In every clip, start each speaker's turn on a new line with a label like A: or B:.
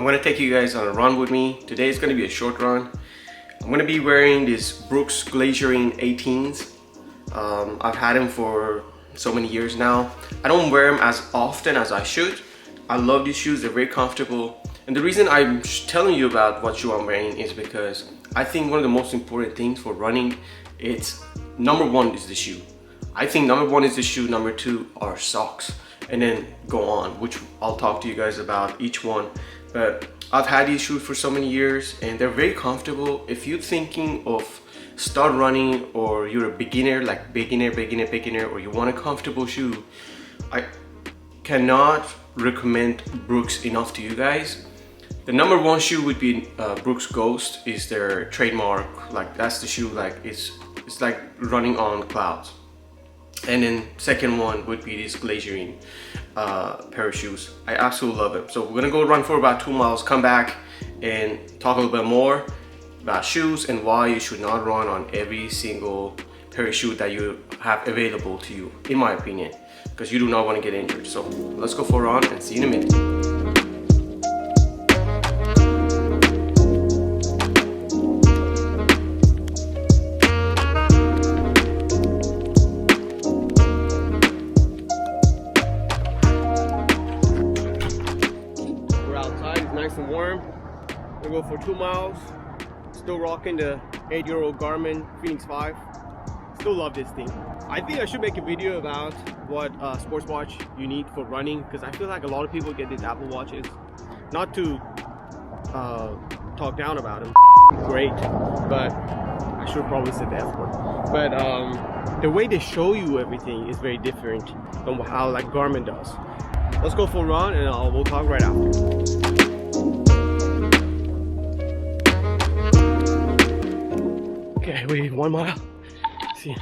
A: I'm gonna take you guys on a run with me. Today is gonna be a short run. I'm gonna be wearing these Brooks Glaciering 18s. I've had them for so many years now. I don't wear them as often as I should. I love these shoes, they're very comfortable. And the reason I'm telling you about what shoe I'm wearing is because I think one of the most important things for running, it's number one is the shoe. I think number one is the shoe, number two are socks, and then go on, which I'll talk to you guys about each one. But I've had these shoes for so many years and they're very comfortable. If you're thinking of start running or you're a beginner, like beginner, or you want a comfortable shoe, I cannot recommend Brooks enough to you guys. The number one shoe would be Brooks Ghost, is their trademark. Like that's the shoe, like it's like running on clouds. And then second one would be this Glaciering pair of shoes. I absolutely love them. So we're gonna go run for about 2 miles, come back and talk a little bit more about shoes and why you should not run on every single pair of shoes that you have available to you, in my opinion, because you do not want to get injured. So let's go for a run and see you in a minute. Nice and warm. We go for 2 miles. Still rocking the 8-year-old Garmin Phoenix 5. Still love this thing. I think I should make a video about what sports watch you need for running, because I feel like a lot of people get these Apple Watches. Not to talk down about them, great, but I should probably said the F word. But the way they show you everything is very different from how like Garmin does. Let's go for a run and we'll talk right after. Okay, we did 1 mile. See,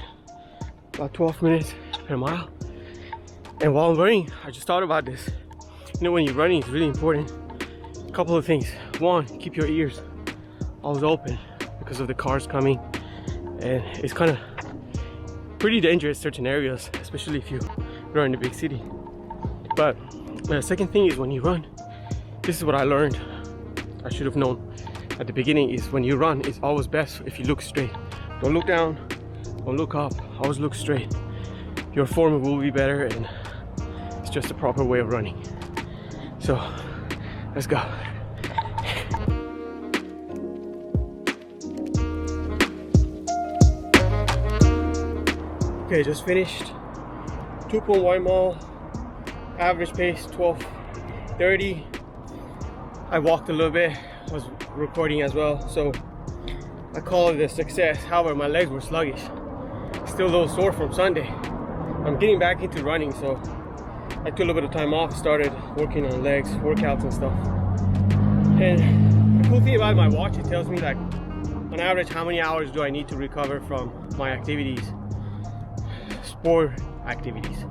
A: about 12 minutes per mile. And while I'm running, I just thought about this. You know, when you're running, it's really important. A couple of things. One, keep your ears always open because of the cars coming. And it's kind of pretty dangerous in certain areas, especially if you run in a big city. But the second thing is when you run, this is what I learned. I should have known at the beginning, is when you run, it's always best if you look straight. Don't look down, don't look up, always look straight. Your form will be better and it's just the proper way of running. So let's go. Okay, just finished 2.1 mile, average pace 12:30. I walked a little bit, was recording as well, so I call it a success. However, my legs were sluggish, still a little sore from Sunday. I'm getting back into running, so I took a little bit of time off, started working on legs, workouts and stuff. And the cool thing about my watch, it tells me like on average how many hours do I need to recover from my activities, sport activities.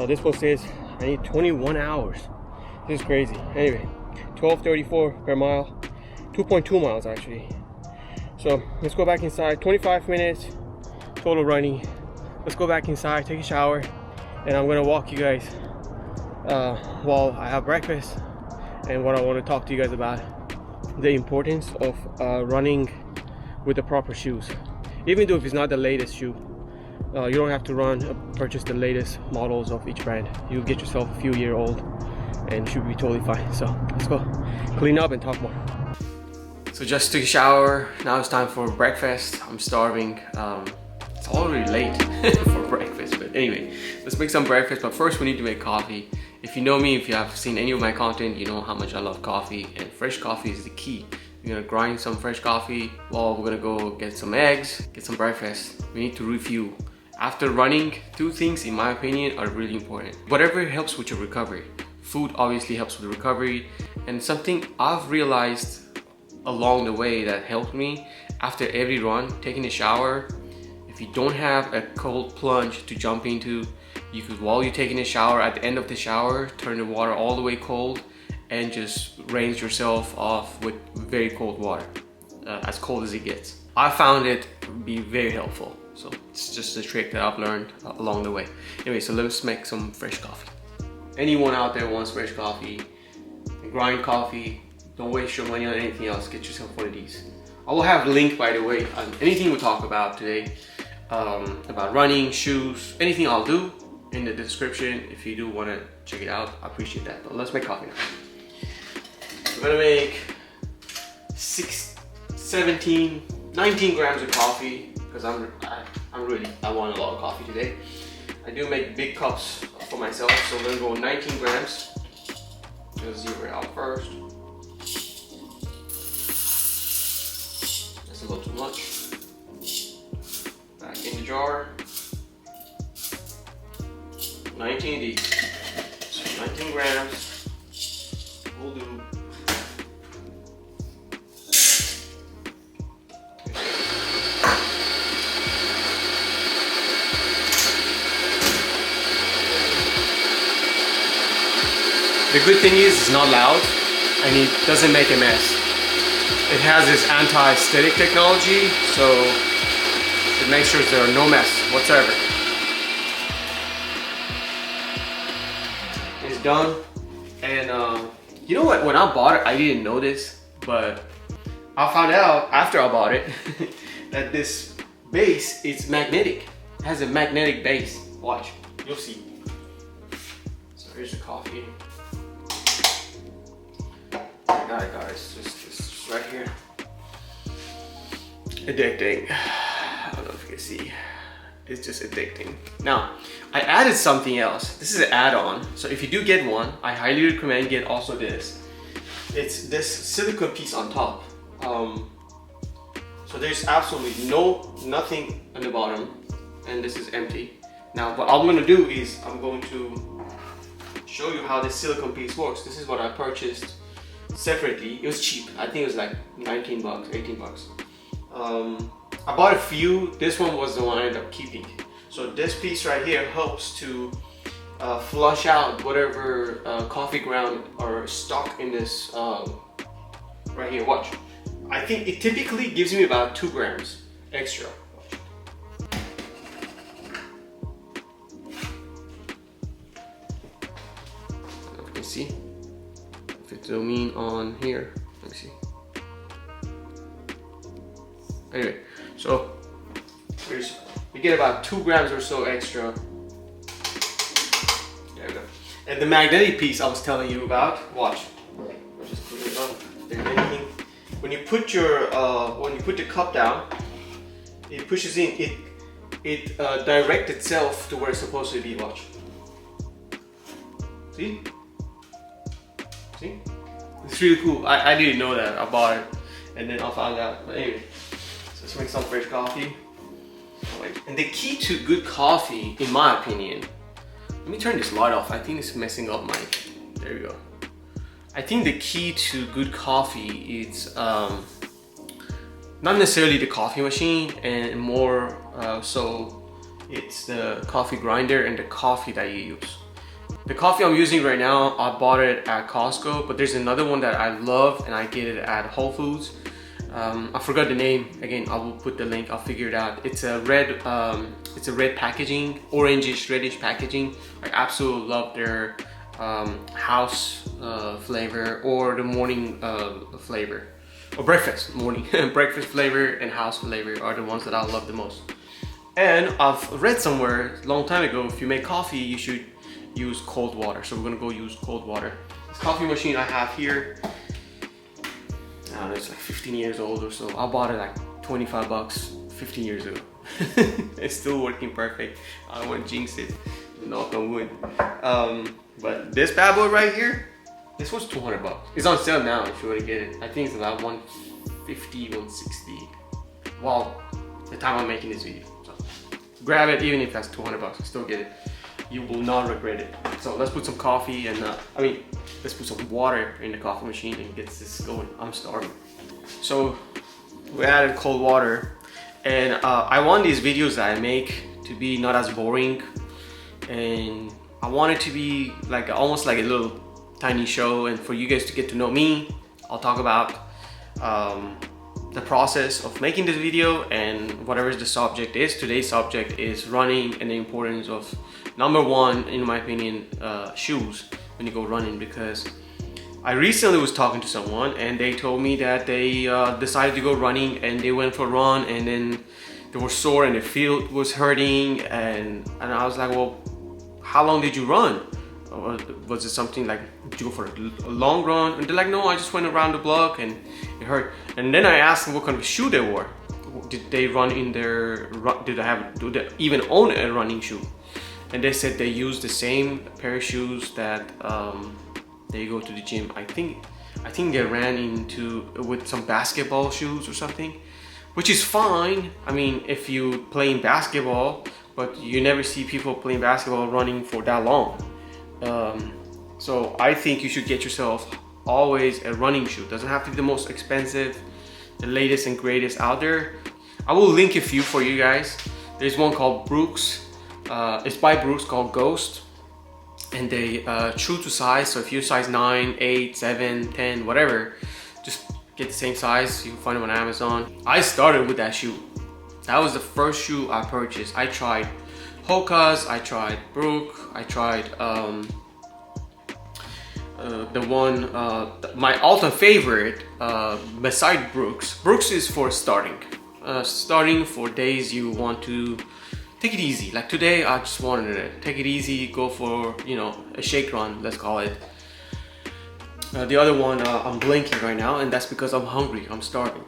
A: This one says I need 21 hours. This is crazy. Anyway, 12:34 per mile, 2.2 miles actually. So let's go back inside. 25 minutes total running. Let's go back inside, take a shower, and I'm gonna walk you guys while I have breakfast. And what I want to talk to you guys about, the importance of running with the proper shoes. Even though if it's not the latest shoe, you don't have to purchase the latest models of each brand. You'll get yourself a few year old and should be totally fine. So let's go clean up and talk more. So just took a shower, now it's time for breakfast. I'm starving. It's already late for breakfast, but anyway, let's make some breakfast. But first we need to make coffee. If you know me, if you have seen any of my content, you know how much I love coffee, and fresh coffee is the key. We're gonna grind some fresh coffee while we're gonna go get some eggs, get some breakfast. We need to refuel. After running, two things in my opinion are really important. Whatever helps with your recovery. Food obviously helps with recovery, and something I've realized along the way that helped me after every run, taking a shower. If you don't have a cold plunge to jump into, you could, while you're taking a shower, at the end of the shower, turn the water all the way cold and just rinse yourself off with very cold water, as cold as it gets. I found it to be very helpful. So it's just a trick that I've learned along the way. Anyway, so let's make some fresh coffee. Anyone out there wants fresh coffee, grind coffee, Don't waste your money on anything else. Get yourself one of these. I will have a link, by the way, on anything we talk about today, about running, shoes, anything I'll do in the description if you do want to check it out. I appreciate that. But let's make coffee now. We're gonna make 19 grams of coffee because I want a lot of coffee today. I do make big cups for myself, so we're gonna go 19 grams. Let's zero it out first. That's a little too much. Back in the jar. 19 of these. So 19 grams will do. The good thing is it's not loud and it doesn't make a mess. It has this anti-static technology, so it makes sure there are no mess whatsoever. It's done. And you know what, when I bought it, I didn't know this, but I found out after I bought it that this base is magnetic. It has a magnetic base. Watch, you'll see. So here's the coffee. Alright guys, just right here. Addicting. I don't know if you can see. It's just addicting. Now, I added something else. This is an add-on. So if you do get one, I highly recommend get also this. It's this silicone piece on top. So there's absolutely nothing on the bottom, and this is empty. Now, what I'm gonna do is I'm going to show you how this silicone piece works. This is what I purchased separately. It was cheap. I think it was like 19 bucks, 18 bucks. I bought a few. This one was the one I ended up keeping. So this piece right here helps to flush out whatever coffee ground are stuck in this right here. Watch. I think it typically gives me about 2 grams extra. I don't know if you can see. If it zoom in on here, let me see. Anyway, so you get about 2 grams or so extra. There we go. And the magnetic piece I was telling you about, watch. Just put it on. There's anything. When you put the cup down, it pushes in. It directs itself to where it's supposed to be. Watch. See? See? It's really cool. I didn't know that. I bought it and then I found out. But anyway, so let's make some fresh coffee. And the key to good coffee, in my opinion, let me turn this light off. I think it's messing up my, there we go. I think the key to good coffee is not necessarily the coffee machine, and more so it's the coffee grinder and the coffee that you use. The coffee I'm using right now, I bought it at Costco, but there's another one that I love and I get it at Whole Foods. I forgot the name. Again, I will put the link. I'll figure it out. It's a red packaging, orangish, reddish packaging. I absolutely love their house flavor or the morning flavor, or breakfast morning breakfast flavor and house flavor are the ones that I love the most. And I've read somewhere a long time ago, if you make coffee, you should use cold water. So we're gonna go use cold water. This coffee machine I have here, I don't know, it's like 15 years old or so. I bought it like 25 bucks 15 years ago. It's still working perfect. I don't want to jinx it, knock on wood. But this bad boy right here, this was 200 bucks. It's on sale now if you want to get it. I think it's about 150, 160. Well, the time I'm making this video. So grab it, even if that's 200 bucks, still get it. You will not regret it. So let's put some coffee and let's put some water in the coffee machine and get this going. I'm starving. So we added cold water, and I want these videos that I make to be not as boring, and I want it to be like almost like a little tiny show, and for you guys to get to know me. I'll talk about the process of making this video and whatever the subject is. Today's subject is running and the importance of, number one, in my opinion, shoes when you go running, because I recently was talking to someone and they told me that they decided to go running, and they went for a run and then they were sore and their feet was hurting, and I was like, well, how long did you run? Or was it something like, did you go for a long run? And they're like, no, I just went around the block and it hurt. And then I asked them what kind of shoe they wore. Did they run in their, do they even own a running shoe? And they said they use the same pair of shoes that they go to the gym. I think they ran with some basketball shoes or something, which is fine. I mean, if you playing basketball, but you never see people playing basketball running for that long. So I think you should get yourself always a running shoe. It doesn't have to be the most expensive, the latest and greatest out there. I will link a few for you guys. There's one called Brooks. It's by Brooks, called Ghost, and they true to size. So if you're size 9, 8, 7, 10, whatever, just get the same size. You can find them on Amazon. I started with that shoe. That was the first shoe I purchased. I tried Hoka's, I tried Brook, I tried the one, my ultimate favorite beside Brooks. Brooks is for starting. Starting for days you want to take it easy. Like today, I just wanted to take it easy, go for, you know, a shake run, let's call it. The other one, I'm blanking right now, and that's because I'm hungry, I'm starving.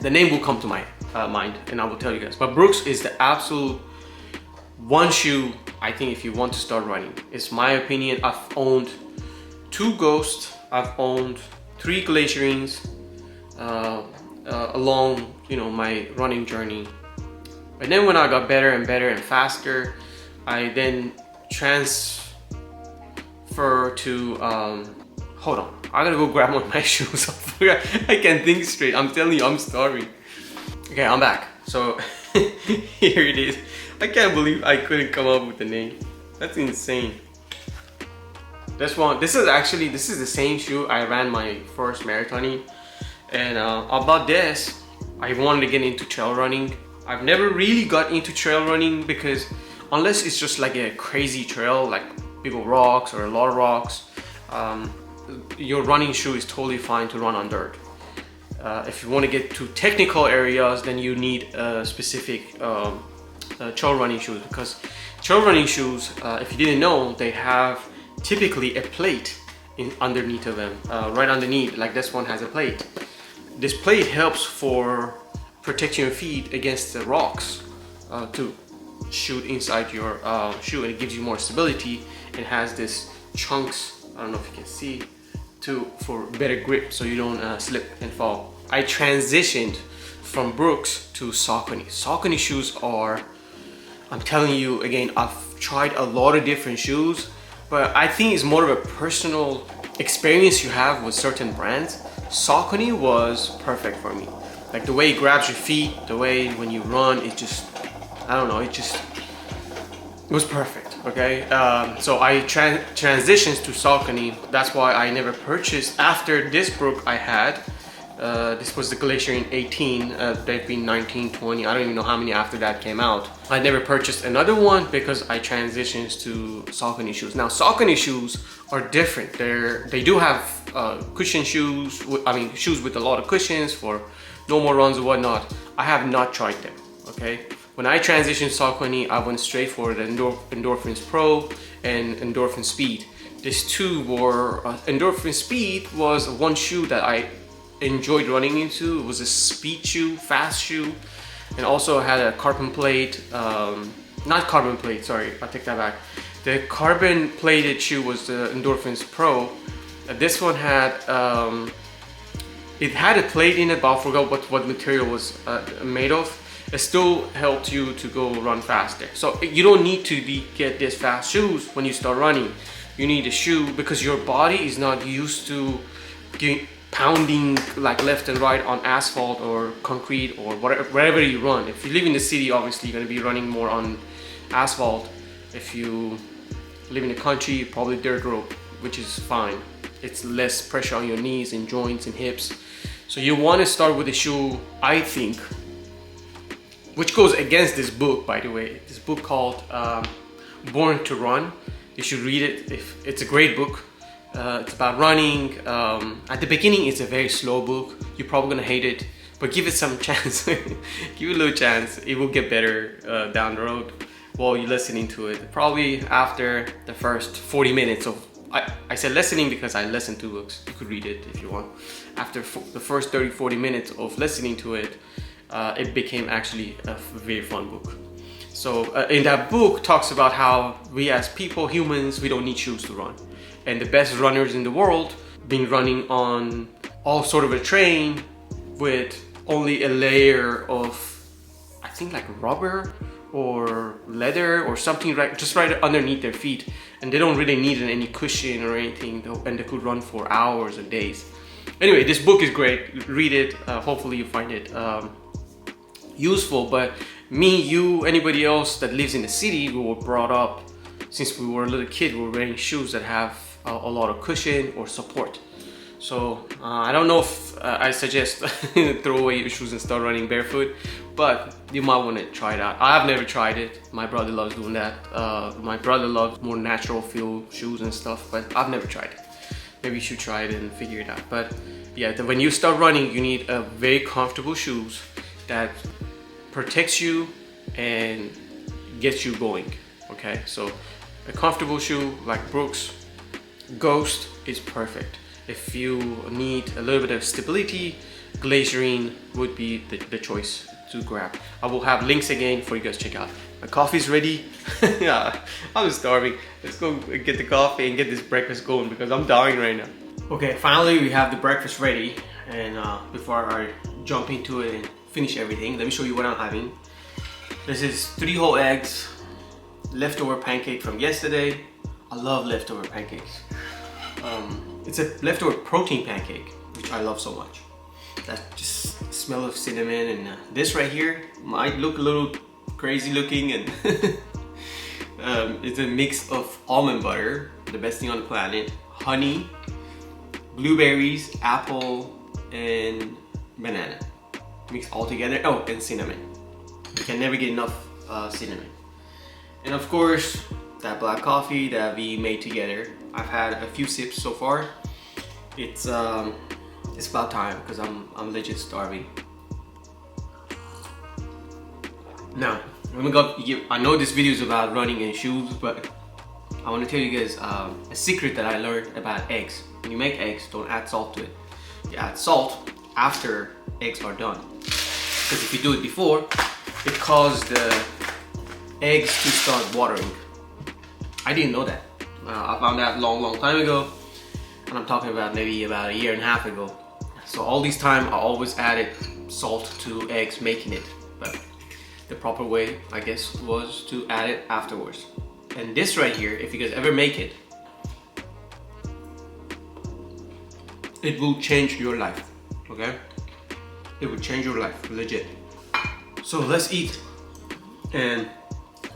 A: The name will come to my mind, and I will tell you guys. But Brooks is the absolute one shoe, I think, if you want to start running. It's my opinion. I've owned 2 Ghosts, I've owned 3 Glacierines along, you know, my running journey. And then when I got better and better and faster, I then transfer to, hold on, I gotta go grab one of my shoes. I can't think straight. I'm telling you, I'm starving. Okay, I'm back. So here it is. I can't believe I couldn't come up with the name. That's insane. This is the same shoe I ran my first marathon in. And about this, I wanted to get into trail running. I've never really got into trail running because unless it's just like a crazy trail, like big old rocks or a lot of rocks, your running shoe is totally fine to run on dirt. If you want to get to technical areas, then you need a specific trail running shoes, because trail running shoes, if you didn't know, they have typically a plate underneath of them, right underneath, like this one has a plate. This plate helps for protecting your feet against the rocks to shoot inside your shoe, and it gives you more stability. It has this chunks, I don't know if you can see, for better grip, so you don't slip and fall. I transitioned from Brooks to Saucony. Saucony shoes are, I'm telling you again, I've tried a lot of different shoes, but I think it's more of a personal experience you have with certain brands. Saucony was perfect for me. Like the way it grabs your feet, the way when you run, it just, I don't know, it was perfect, okay? So I transitioned to Saucony. That's why I never purchased, after this Brook I had, this was the Glacier in 18, they've been 19, 20, I don't even know how many after that came out. I never purchased another one because I transitioned to Saucony shoes. Now Saucony shoes are different. They do have cushion shoes, shoes with a lot of cushions for normal runs or whatnot. I have not tried them, okay? When I transitioned Saucony, I went straight for the Endorphins Pro and Endorphin Speed. These two were, Endorphin Speed was one shoe that I enjoyed running into. It was a speed shoe, fast shoe, and also had a carbon plate, not carbon plate, sorry, I take that back. The carbon plated shoe was the Endorphins Pro. This one had, it had a plate in it, but I forgot what material was made of. It still helped you to go run faster. So you don't need to get these fast shoes when you start running. You need a shoe because your body is not used to pounding like left and right on asphalt or concrete or wherever you run. If you live in the city, obviously you're going to be running more on asphalt. If you live in the country, probably dirt road, which is fine. It's less pressure on your knees and joints and hips. So you want to start with a shoe, I think, which goes against this book, by the way. This book called Born to Run. You should read it. It's a great book. It's about running. At the beginning, it's a very slow book. You're probably gonna hate it, but give it some chance. Give it a little chance. It will get better down the road while you're listening to it. Probably after the first 40 minutes of, I said listening because I listened to books. You could read it if you want. After the first 30-40 minutes of listening to it, it became actually a very fun book. So in that book talks about how we as people, humans, we don't need shoes to run. And the best runners in the world been running on all sort of a train with only a layer of, I think like rubber or leather or something just right underneath their feet. And they don't really need any cushion or anything, and they could run for hours and days. Anyway, this book is great. Read it. Hopefully you find it useful. But me, you, anybody else that lives in the city, we were brought up since we were a little kid, we were wearing shoes that have a lot of cushion or support. So I don't know if I suggest throw away your shoes and start running barefoot, but you might want to try it out. I've never tried it. My brother loves doing that. My brother loves more natural feel shoes and stuff, but I've never tried it. Maybe you should try it and figure it out. But yeah, when you start running, you need a very comfortable shoes that protects you and gets you going. Okay, so a comfortable shoe like Brooks Ghost is perfect. If you need a little bit of stability, Glazerine would be the choice to grab. I will have links again for you guys to check out. My coffee's ready. Yeah, I'm starving. Let's go get the coffee and get this breakfast going because I'm dying right now. Okay, finally we have the breakfast ready. And before I jump into it and finish everything, let me show you what I'm having. This is 3 whole eggs, leftover pancake from yesterday. I love leftover pancakes. It's a leftover protein pancake, which I love so much. That just smell of cinnamon, and this right here might look a little crazy looking, and it's a mix of almond butter, the best thing on the planet, honey, blueberries, apple, and banana. Mix all together. Oh, and cinnamon. You can never get enough cinnamon. And of course, that black coffee that we made together. I've had a few sips so far. It's about time because I'm legit starving. Now, I know this video is about running and shoes, but I want to tell you guys a secret that I learned about eggs. When you make eggs, don't add salt to it. You add salt after eggs are done. Because if you do it before, it causes the eggs to start watering. I didn't know that. I found that long time ago, and I'm talking about maybe about a year and a half ago. So all this time I always added salt to eggs making it, but the proper way, I guess, was to add it afterwards. And this right here, if you guys ever make it, it will change your life, okay? It will change your life, legit. So let's eat and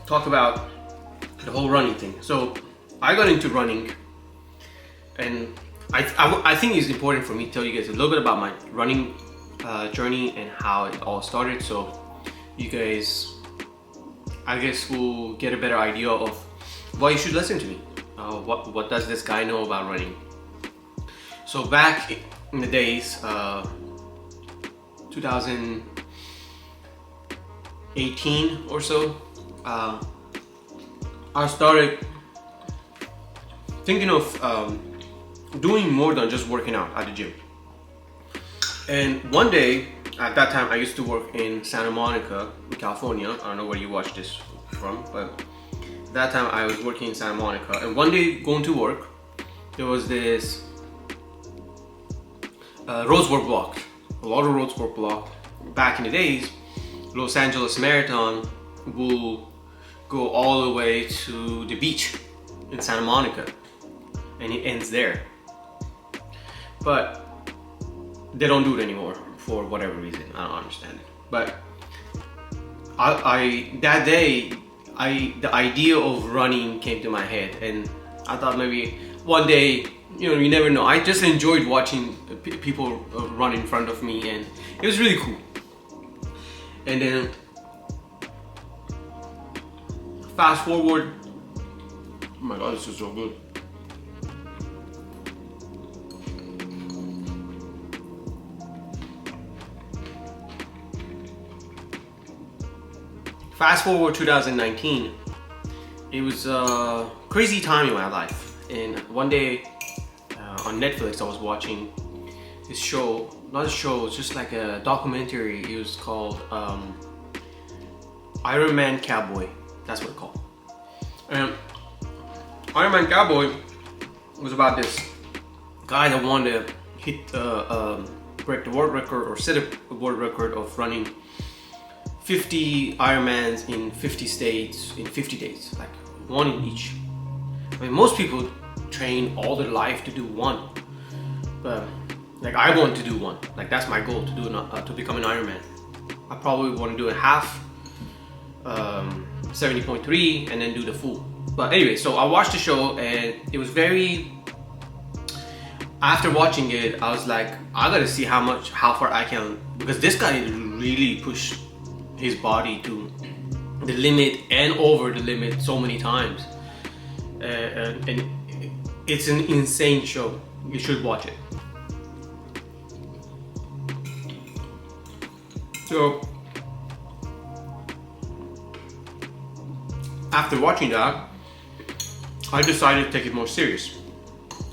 A: talk about the whole running thing. So I got into running, and I think it's important for me to tell you guys a little bit about my running journey and how it all started, so you guys, I guess, will get a better idea of why you should listen to me. What does this guy know about running? So back in the days, 2018 or so, I started thinking of doing more than just working out at the gym. And one day, at that time I used to work in Santa Monica, California. I don't know where you watch this from, but at that time I was working in Santa Monica, and one day going to work, there was this roads were blocked. A lot of roads were blocked. Back in the days, Los Angeles Marathon will go all the way to the beach in Santa Monica, and it ends there. But they don't do it anymore for whatever reason. I don't understand it. But that day, the idea of running came to my head, and I thought maybe one day, you never know. I just enjoyed watching people run in front of me, and it was really cool. And then fast forward, oh my god, this is so good.
B: Fast forward 2019, it was a crazy time in my life. And one day on Netflix, I was watching this show, not a show, it's just like a documentary. It was called Iron Man Cowboy. That's what it's called. And Iron Man Cowboy was about this guy that wanted to hit break the world record or set a world record of running 50 Ironmans in 50 states in 50 days, like one in each. I mean, most people train all their life to do one, but like I want to do one. Like that's my goal, to do to become an Ironman. I probably want to do a half, 70.3, and then do the full. But anyway, so I watched the show and it was very. After watching it, I was like, I gotta see how far I can, because this guy really pushed his body to the limit and over the limit so many times, and it's an insane show. You should watch it. So after watching that, I decided to take it more serious.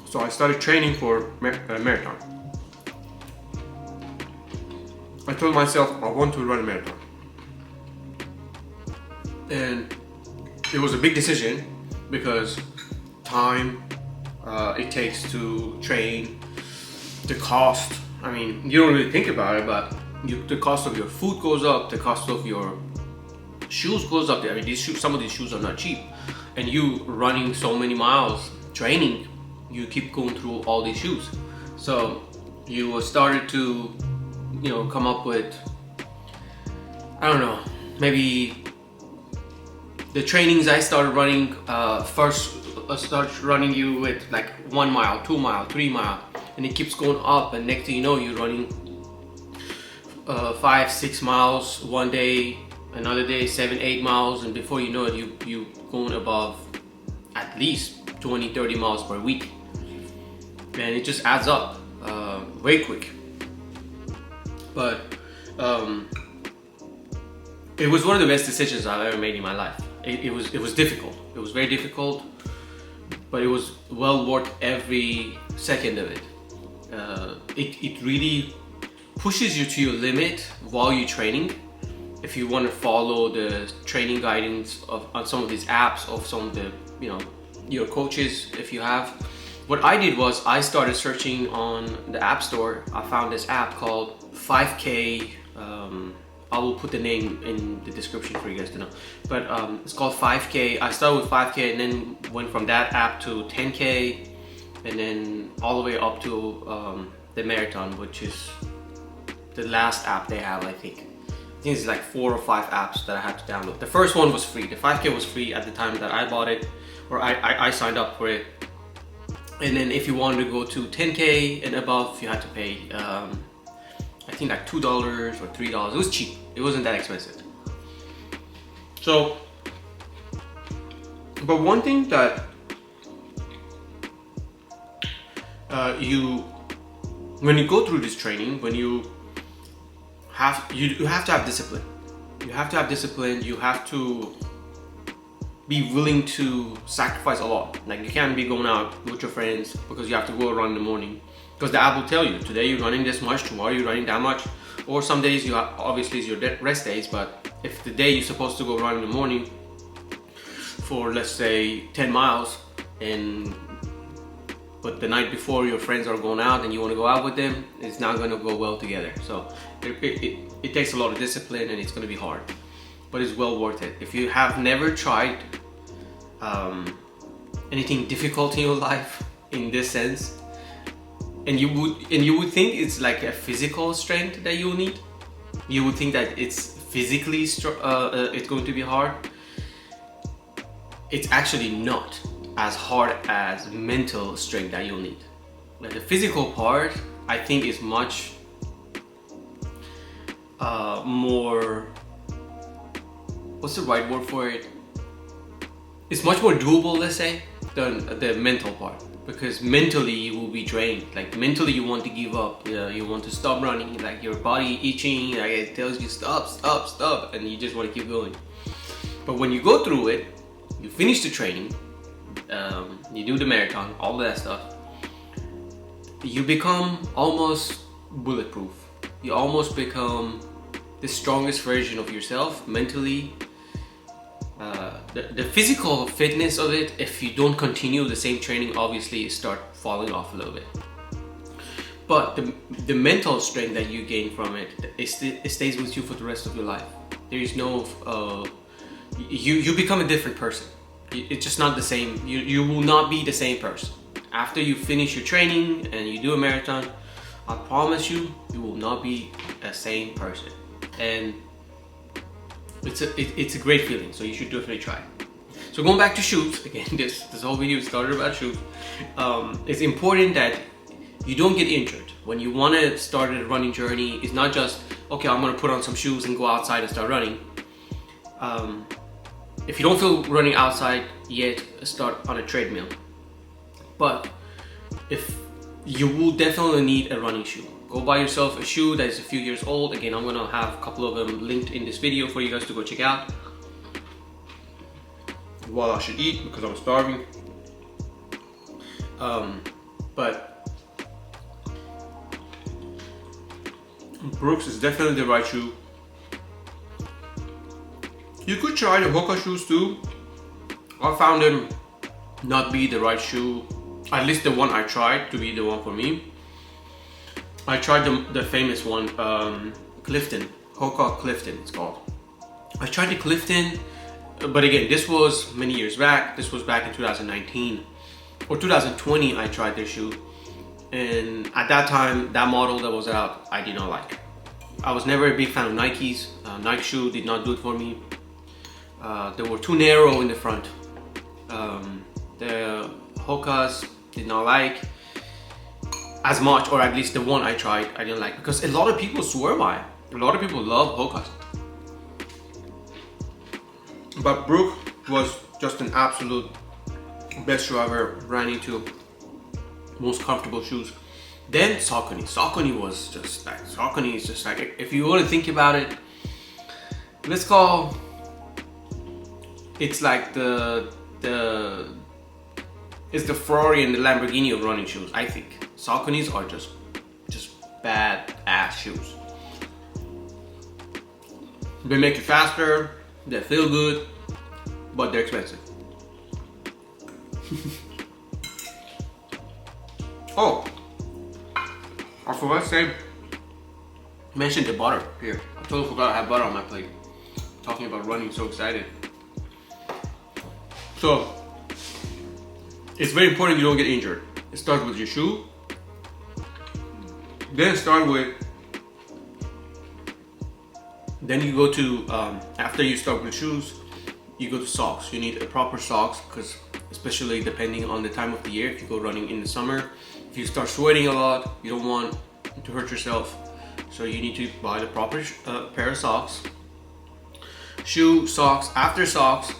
B: So I started training for a marathon. I told myself I want to run a marathon. And it was a big decision because time it takes to train, the cost. I mean, you don't really think about it, but the cost of your food goes up, the cost of your shoes goes up. I mean, some of these shoes are not cheap. And you running so many miles, training, you keep going through all these shoes. So you started to, come up with, I don't know, maybe the trainings I started running, first I started running you with like 1 mile, 2 mile, 3 mile, and it keeps going up, and next thing you know, you're running 5, 6 miles one day, another day 7, 8 miles, and before you know it, you going above at least 20, 30 miles per week. And it just adds up way quick. But it was one of the best decisions I've ever made in my life. It was difficult. It was very difficult, but it was well worth every second of it. It really pushes you to your limit while you're training. If you want to follow the training guidance on some of these apps, of some of the your coaches, if you have. What I did was I started searching on the App Store. I found this app called 5K. I will put the name in the description for you guys to know. But it's called 5K. I started with 5K and then went from that app to 10K, and then all the way up to the marathon, which is the last app they have, I think. I think it's like 4 or 5 apps that I had to download. The first one was free. The 5K was free at the time that I bought it, or I signed up for it. And then if you wanted to go to 10K and above, you had to pay, I think like $2 or $3. It was cheap. It wasn't that expensive. So, but one thing that when you go through this training, when you have to have discipline. You have to have discipline. You have to be willing to sacrifice a lot. Like you can't be going out with your friends because you have to go run in the morning, because the app will tell you today you're running this much, tomorrow you're running that much, or some days you have, obviously it's your rest days. But if the day you're supposed to go run in the morning for, let's say, 10 miles, but the night before your friends are going out and you want to go out with them, it's not going to go well together. So it takes a lot of discipline, and it's going to be hard, but it's well worth it. If you have never tried anything difficult in your life in this sense, and you would think it's like a physical strength that you need, you would think that it's physically it's going to be hard. It's actually not as hard as mental strength that you'll need. Like the physical part, I think, is much more, what's the right word for it? It's much more doable, let's say, than the mental part, because mentally you will be drained. Like mentally you want to give up, you want to stop running, like your body itching, like it tells you stop, and you just want to keep going. But when you go through it, you finish the training, you do the marathon, all that stuff, you become almost bulletproof. You almost become the strongest version of yourself mentally. The physical fitness of it, if you don't continue the same training, obviously you start falling off a little bit. But the mental strength that you gain from it, it stays with you for the rest of your life. There is no, you become a different person. It's just not the same. You will not be the same person. After you finish your training and you do a marathon, I promise you, you will not be the same person. And it's a great feeling, so you should definitely try it. So going back to shoes, again, this whole video started about shoes. It's important that you don't get injured. When you want to start a running journey, it's not just, okay, I'm going to put on some shoes and go outside and start running. If you don't feel running outside yet, start on a treadmill. But if you will definitely need a running shoe. Go buy yourself a shoe that is a few years old. Again, I'm gonna have a couple of them linked in this video for you guys to go check out. While I should eat because I'm starving. But Brooks is definitely the right shoe. You could try the Hoka shoes too. I found them not be the right shoe. At least the one I tried to be the one for me. I tried the famous one, Clifton, Hoka Clifton it's called. I tried the Clifton, but again, this was many years back. This was back in 2019 or 2020 I tried this shoe. And at that time, that model that was out, I did not like. I was never a big fan of Nikes. Nike shoe did not do it for me. They were too narrow in the front. The Hokas did not like as much, or at least the one I tried, I didn't like, because a lot of people swear by it. A lot of people love Hokas. But Brook was just an absolute best shoe I ever ran into. Most comfortable shoes. Then Saucony. Saucony was just like, Saucony is just like, if you want to think about it, let's call, it's like it's the Ferrari and the Lamborghini of running shoes, I think. Sauconys are just bad ass shoes. They make you faster, they feel good, but they're expensive. Oh, I forgot to say, mention the butter here. I totally forgot I have butter on my plate. Talking about running, so excited. So, it's very important you don't get injured. It starts with your shoe. Then you go to, after you start with shoes, you go to socks. You need a proper socks, because especially depending on the time of the year, if you go running in the summer, if you start sweating a lot, you don't want to hurt yourself. So you need to buy the proper pair of socks. Shoe, socks. After socks,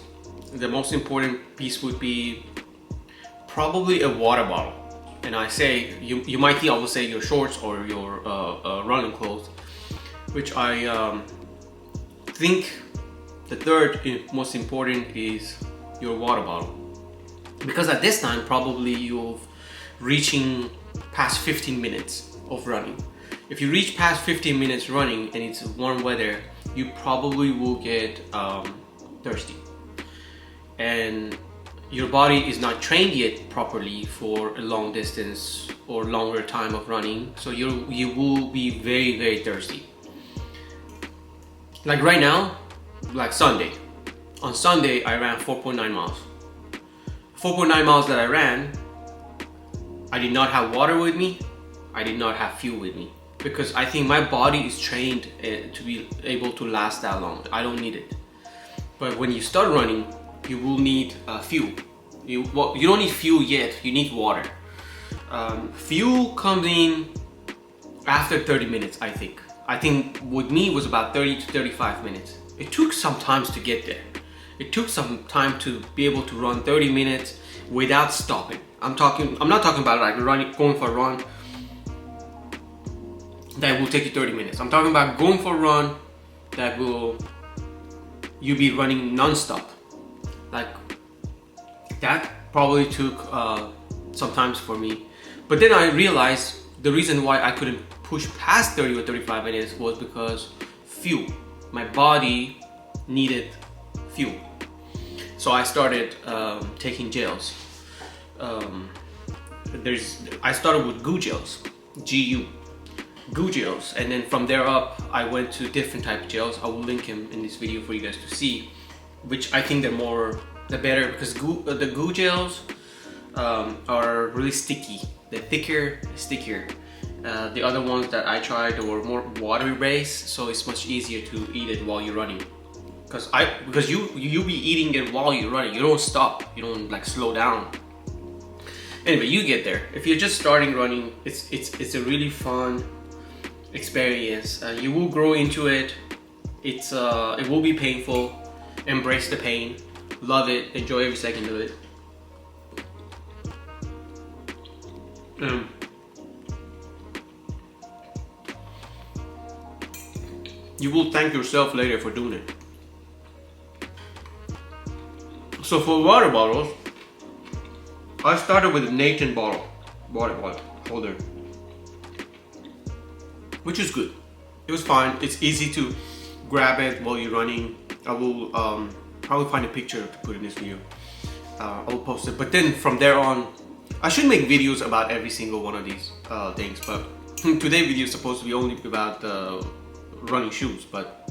B: the most important piece would be probably a water bottle. And I say, you might think I will say your shorts or your running clothes, which I think the third most important is your water bottle. Because at this time, probably you're reaching past 15 minutes of running. If you reach past 15 minutes running and it's warm weather, you probably will get thirsty. And your body is not trained yet properly for a long distance or longer time of running, so you will be very, very thirsty. Like right now, like Sunday. On Sunday, I ran 4.9 miles. 4.9 miles that I ran, I did not have water with me, I did not have fuel with me, because I think my body is trained to be able to last that long. I don't need it. But when you start running, you will need fuel. You don't need fuel yet, you need water. Fuel comes in after 30 minutes, I think. I think with me it was about 30 to 35 minutes. It took some time to get there. It took some time to be able to run 30 minutes without stopping. I'm not talking about like going for a run that will take you 30 minutes. I'm talking about going for a run that will you'll be running non-stop. Like that probably took sometimes for me, but then I realized the reason why I couldn't push past 30 or 35 minutes was because fuel. My body needed fuel, so I started taking gels. I started with goo gels, goo gels, and then from there up I went to different type of gels. I will link them in this video for you guys to see, which I think they're better, because the goo gels are really sticky. They're thicker, stickier. The other ones that I tried were more watery based, so it's much easier to eat it while you're running. Because you be eating it while you're running. You don't stop. You don't like slow down. Anyway, you get there. If you're just starting running, it's a really fun experience. You will grow into it. It will be painful. Embrace the pain. Love it. Enjoy every second of it. You will thank yourself later for doing it. So for water bottles, I started with a Nathan water bottle holder, which is good. It was fine. It's easy to grab it while you're running. I will probably find a picture to put in this video. I will post it. But then from there on, I should make videos about every single one of these things. But today's video is supposed to be only about running shoes, but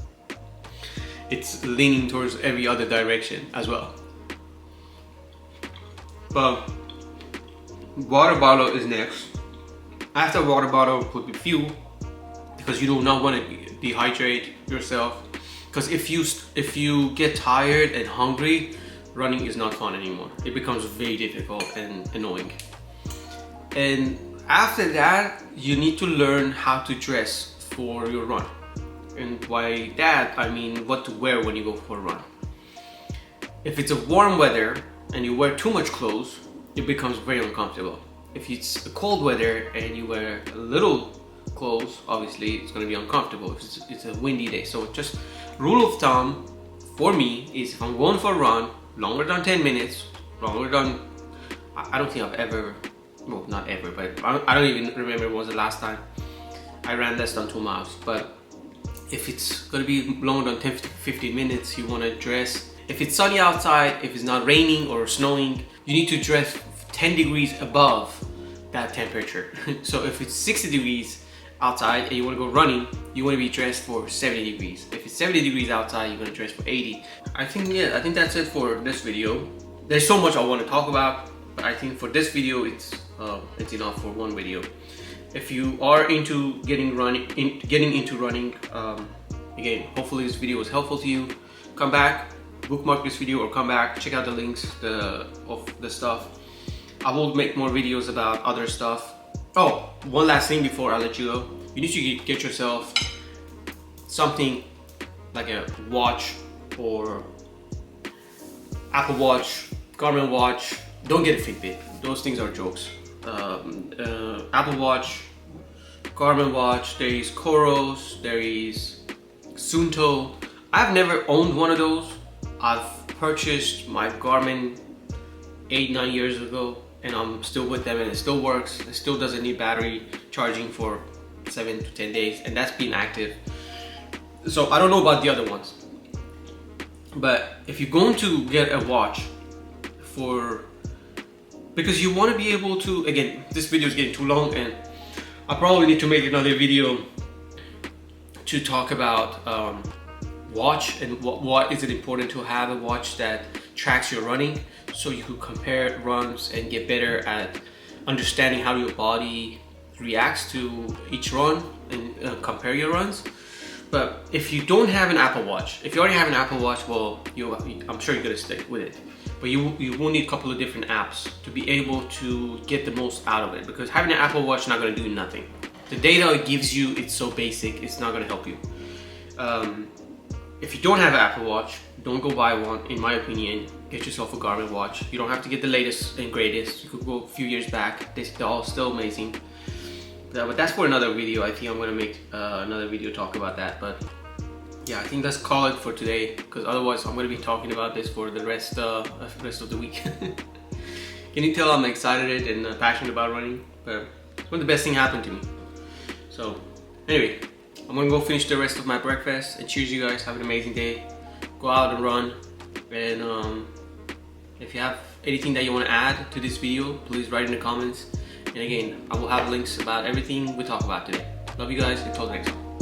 B: it's leaning towards every other direction as well. But water bottle is next. After water bottle, put the fuel, because you do not want to dehydrate yourself. Because if you get tired and hungry, running is not fun anymore. It becomes very difficult and annoying. And after that, you need to learn how to dress for your run. And by that, I mean what to wear when you go for a run. If it's a warm weather and you wear too much clothes, it becomes very uncomfortable. If it's a cold weather and you wear a little clothes, obviously it's going to be uncomfortable if it's a windy day. So just rule of thumb for me is, if I'm going for a run longer than 10 minutes, longer than, I don't think I've ever, well, not ever, but I don't even remember when was the last time I ran less than 2 miles. But if it's going to be longer than 10 to 15 minutes, you want to dress. If it's sunny outside, if it's not raining or snowing, you need to dress 10 degrees above that temperature. So if it's 60 degrees outside and you want to go running, you want to be dressed for 70 degrees. If it's 70 degrees outside, you're going to dress for 80. I think that's it for this video. There's so much I want to talk about, but I think for this video, it's enough for one video. If you are into getting into running, again, hopefully this video was helpful to you. Come back, bookmark this video, or come back, check out the links of the stuff. I will make more videos about other stuff. Oh, one last thing before I let you go. You need to get yourself something like a watch or Apple Watch, Garmin watch. Don't get a Fitbit. Those things are jokes. Apple Watch, Garmin watch. There is Coros. There is Sunto. I've never owned one of those. I've purchased my Garmin 8-9 years ago, and I'm still with them, and it still works. It still doesn't need battery charging for 7 to 10 days, and that's been active. So I don't know about the other ones, but if you're going to get a watch because you want to be able to, again, this video is getting too long, and I probably need to make another video to talk about watch and what is it important to have a watch that tracks your running, so you could compare runs and get better at understanding how your body reacts to each run and compare your runs. But if you don't have an Apple Watch, if you already have an Apple Watch, well, I'm sure you're gonna stick with it. But you will need a couple of different apps to be able to get the most out of it, because having an Apple Watch is not gonna do nothing. The data it gives you, it's so basic, it's not gonna help you. If you don't have an Apple Watch, don't go buy one. In my opinion, get yourself a Garmin watch. You don't have to get the latest and greatest. You could go a few years back. They're all still amazing. But that's for another video. I think I'm gonna make another video talk about that. But yeah, I think let's call it for today, because otherwise I'm going to be talking about this for the rest of the week. Can you tell I'm excited and passionate about running? But it's one of the best things happened to me. So anyway, I'm gonna go finish the rest of my breakfast, and cheers, you guys. Have an amazing day. Go out and run. And if you have anything that you want to add to this video, please write in the comments. And again, I will have links about everything we talk about today. Love you guys, and until the next one.